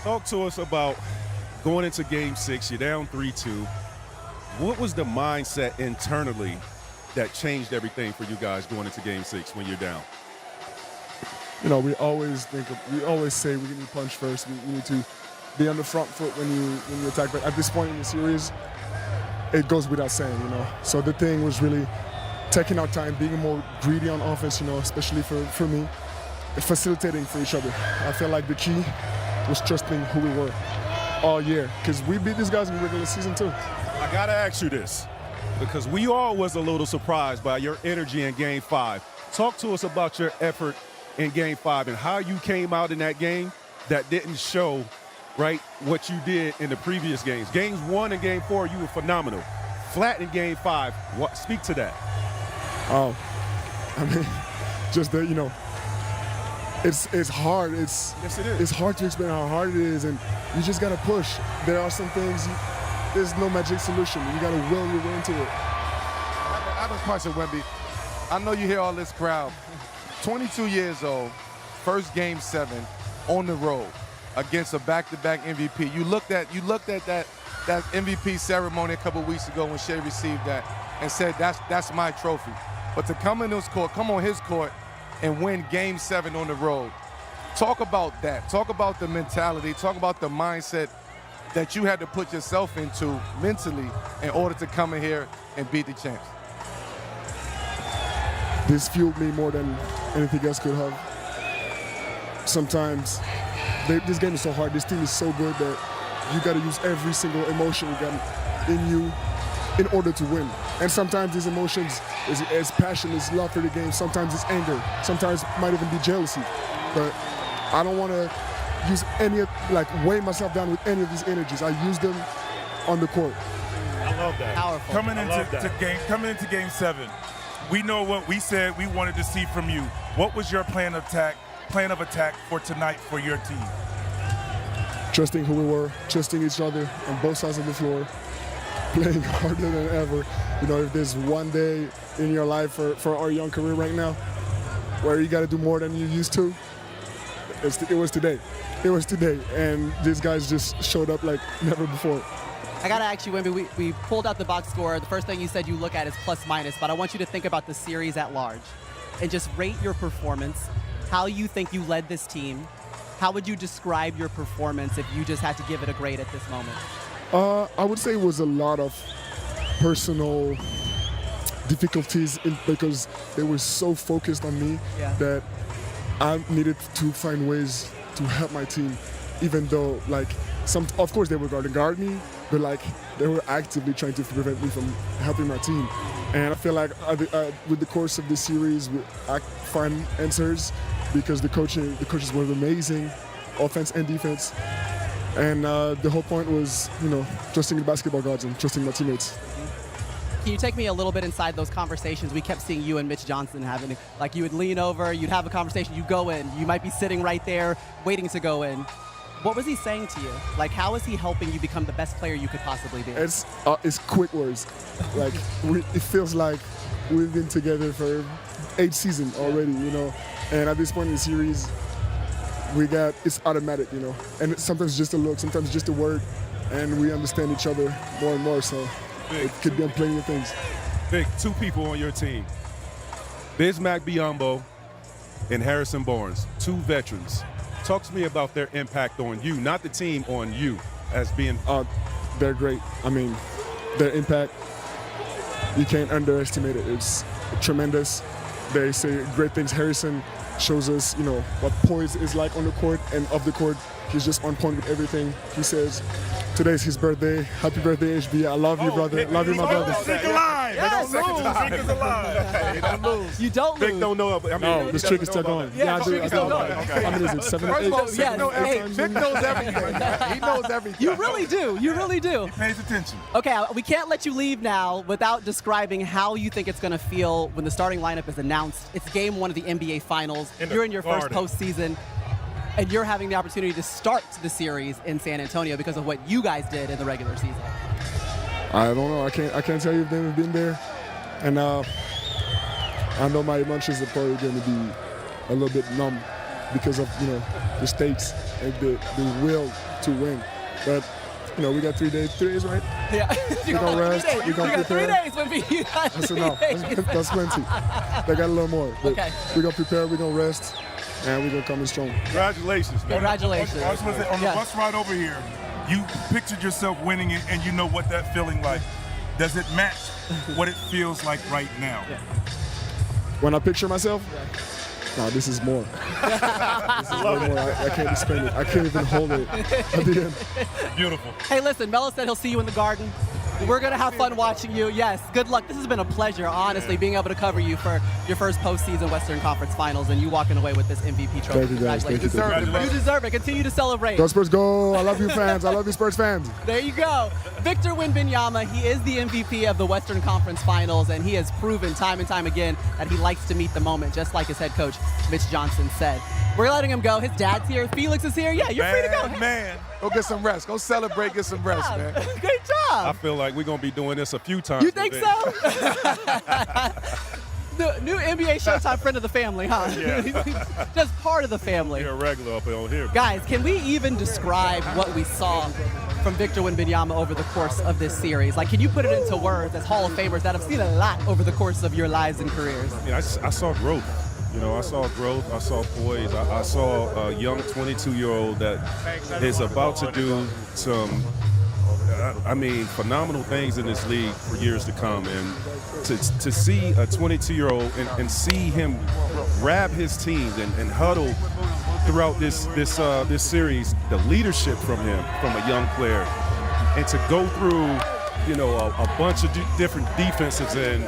Talk to us about going into Game 6. You're down 3-2. What was the mindset internally that changed everything for you guys going into Game 6 when you're down? You know, we always say we need to punch first. We need to be on the front foot when you attack. But at this point in the series, it goes without saying, you know. So the thing was really taking our time, being more greedy on offense, you know, especially for me, and facilitating for each other. I feel like the key was trusting who we were all year, because we beat these guys in the regular season too. I gotta ask you this, because we all was a little surprised by your energy in Game 5. Talk to us about your effort in Game 5 and how you came out in that game that didn't show, right, what you did in the previous games. Games 1 and Game 4, you were phenomenal. Flat in Game 5. Speak to that. Oh, I mean, just that, you know, it's hard. Yes, it is. It's hard to explain how hard it is, and you just gotta push. There are some things. There's no magic solution. You gotta will your way into it. I have a question, Wemby. I know you hear all this crowd. 22 years old, first Game 7 on the road against a back-to-back MVP. You looked at that MVP ceremony a couple weeks ago when Shai received that and said, that's my trophy. But to come on his court and win Game 7 on the road, talk about that. Talk about the mentality. Talk about the mindset that you had to put yourself into mentally in order to come in here and beat the champs. This fueled me more than anything else could have. Sometimes this game is so hard. This team is so good that you got to use every single emotion you got in you in order to win. And sometimes these emotions is passion, is love for the game. Sometimes it's anger. Sometimes it might even be jealousy. But I don't want to use weigh myself down with any of these energies. I use them on the court. I love that. Powerful. Coming into Game 7, we know what we said we wanted to see from you. What was your plan of attack for tonight for your team? Trusting who we were, trusting each other on both sides of the floor, playing harder than ever. You know, if there's one day in your life for our young career right now where you got to do more than you used to, it was today. It was today, and these guys just showed up like never before. I gotta ask you, Wemby, we pulled out the box score. The first thing you said you look at is plus minus, but I want you to think about the series at large and just rate your performance, how you think you led this team. How would you describe your performance if you just had to give it a grade at this moment? I would say it was a lot of personal difficulties because they were so focused on me that I needed to find ways to help my team, even though, like, of course they were going to guard me, but like they were actively trying to prevent me from helping my team. And I feel like with the course of this series, I find answers because the coaches were amazing, offense and defense. And the whole point was, you know, trusting the basketball gods and trusting my teammates. Can you take me a little bit inside those conversations? We kept seeing you and Mitch Johnson having, like, you would lean over, you'd have a conversation, you go in, you might be sitting right there waiting to go in. What was he saying to you? Like, how is he helping you become the best player you could possibly be? It's quick words. Like, it feels like we've been together for 8 seasons already, you know. And at this point in the series, it's automatic, you know. And sometimes just a look, sometimes just a word, and we understand each other more and more. So it could be on plenty of things. Vic, 2 people on your team. Bismack Biyombo and Harrison Barnes, 2 veterans. Talk to me about their impact on you, not the team, on you as being... They're great. I mean, their impact, you can't underestimate it. It's tremendous. They say great things. Harrison shows us, you know, what poise is like on the court and off the court. He's just on point with everything. He says, today's his birthday. Happy birthday, HB. I love you, brother. Love you, my brother. Streak alive. Yes. They don't lose. Streak is alive. They don't lose. You don't lose. Vic don't know. I mean, No, the streak is still going. Yeah, I do. is still going. How many is it? 7 or First 8? of all, Vic knows everything. He knows everything. You really do. You really do. He pays attention. Okay, we can't let you leave now without describing how you think it's going to feel when the starting lineup is announced. It's game 1 of the NBA Finals. You're in your first postseason, and you're having the opportunity to start the series in San Antonio because of what you guys did in the regular season. I don't know. I can't tell you if they've been there, and I know my emotions are probably going to be a little bit numb because of, you know, the stakes and the will to win. But we got 3 days, right? Yeah. We're gonna rest. We're gonna You prepare. got 3 days, Wemby. That's enough. That's plenty. They got a little more. But Okay. We're gonna prepare. We're gonna rest, and we're gonna come in strong. Congratulations, man. Congratulations. I was going to say, on the bus ride over here, you pictured yourself winning it, and you know what that feeling like. Does it match what it feels like right now? Yeah. When I picture myself, no, this is more. This is way more. I can't explain it. I can't even hold it at the end. Beautiful. Hey, listen, Melo said he'll see you in the garden. We're going to have fun watching you. Yes, good luck. This has been a pleasure, honestly, being able to cover you for your first postseason Western Conference Finals and you walking away with this MVP trophy. Thank you, guys. Thank you. Congratulations. You deserve it. Continue to celebrate. Go Spurs, go. I love you, fans. I love you, Spurs fans. There you go. Victor Wembanyama, he is the MVP of the Western Conference Finals, and he has proven time and time again that he likes to meet the moment, just like his head coach, Mitch Johnson, said. We're letting him go. His dad's here. Felix is here. Yeah, you're free to go. Man. Go get some rest. Go celebrate, get some rest, man. Great job. I feel like we're going to be doing this a few times. You think so? The new NBA Showtime friend of the family, huh? Yeah. Just part of the family. You're a regular up on here. Guys, can we even describe what we saw from Victor Wembanyama over the course of this series? Like, can you put it into words as Hall of Famers that have seen a lot over the course of your lives and careers? I saw growth. I saw growth. I saw poise. I saw a young 22-year-old that is about to do some, phenomenal things in this league for years to come. And to see a 22-year-old and see him grab his teams and huddle throughout this series, the leadership from him, from a young player, and to go through, a bunch of different defenses and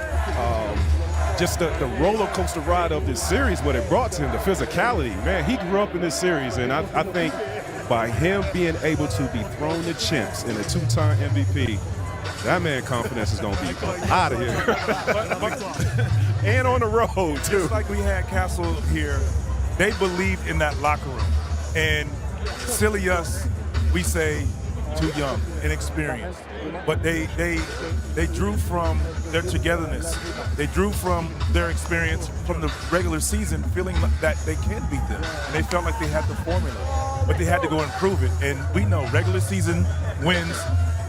just the roller coaster ride of this series, what it brought to him, the physicality. Man, he grew up in this series, and I think by him being able to be thrown to champs in a two-time MVP, that man confidence is going to be out of here. And on the road, too. Just like we had Castle here, they believed in that locker room. And silly us, we say too young, inexperienced. But they drew from their togetherness. They drew from their experience from the regular season, feeling that they can beat them. And they felt like they had the formula, but they had to go and prove it. And we know regular season wins,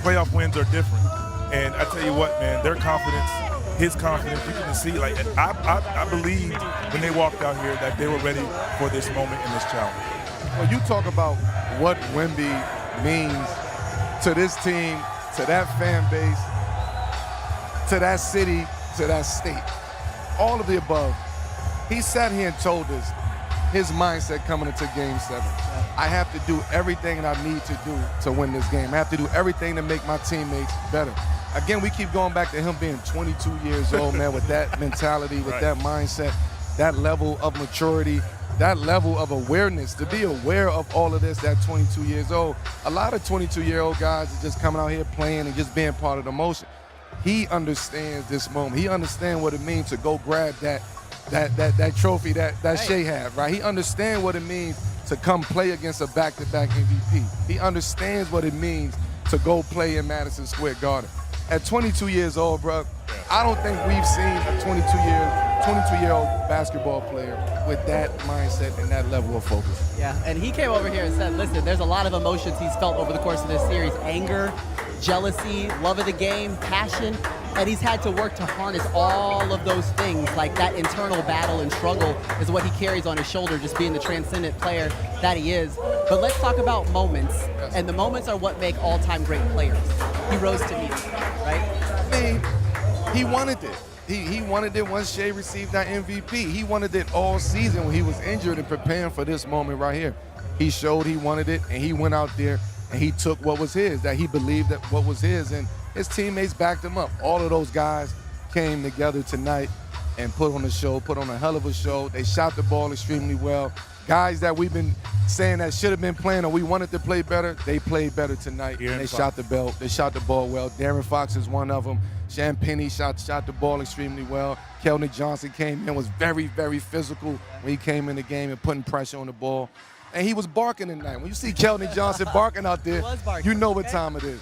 playoff wins are different. And I tell you what, man, their confidence, his confidence, you can see, like, I believed when they walked out here that they were ready for this moment and this challenge. Well, you talk about what Wemby means to this team, to that fan base, to that city, to that state. All of the above. He sat here and told us his mindset coming into Game 7. I have to do everything that I need to do to win this game. I have to do everything to make my teammates better. Again, we keep going back to him being 22 years old, man, with that mentality, with that mindset, that level of maturity, that level of awareness, to be aware of all of this at 22 years old. A lot of 22-year-old guys are just coming out here playing and just being part of the motion. He understands this moment. He understands what it means to go grab that trophy that Shai had, right? He understands what it means to come play against a back-to-back MVP. He understands what it means to go play in Madison Square Garden. At 22 years old, bro, I don't think we've seen a 22-year-old basketball player with that mindset and that level of focus. Yeah, and he came over here and said, listen, there's a lot of emotions he's felt over the course of this series. Anger, jealousy, love of the game, passion, and he's had to work to harness all of those things. Like that internal battle and struggle is what he carries on his shoulder, just being the transcendent player that he is. But let's talk about moments, and the moments are what make all-time great players. He rose to meet it, right? I mean, he wanted it. He wanted it once Shai received that MVP. He wanted it all season when he was injured and preparing for this moment right here. He showed he wanted it, and he went out there and he took what was his, that he believed that what was his, and his teammates backed him up. All of those guys came together tonight and put on a show, put on a hell of a show. They shot the ball extremely well. Guys that we've been saying that should have been playing or we wanted to play better, they played better tonight. And they shot the ball. They shot the ball well. Darren Fox is one of them. Champagnie shot the ball extremely well. Keldon Johnson came in, was very, very physical when he came in the game and putting pressure on the ball. And he was barking tonight. When you see Keldon Johnson barking out there, you know what time it is.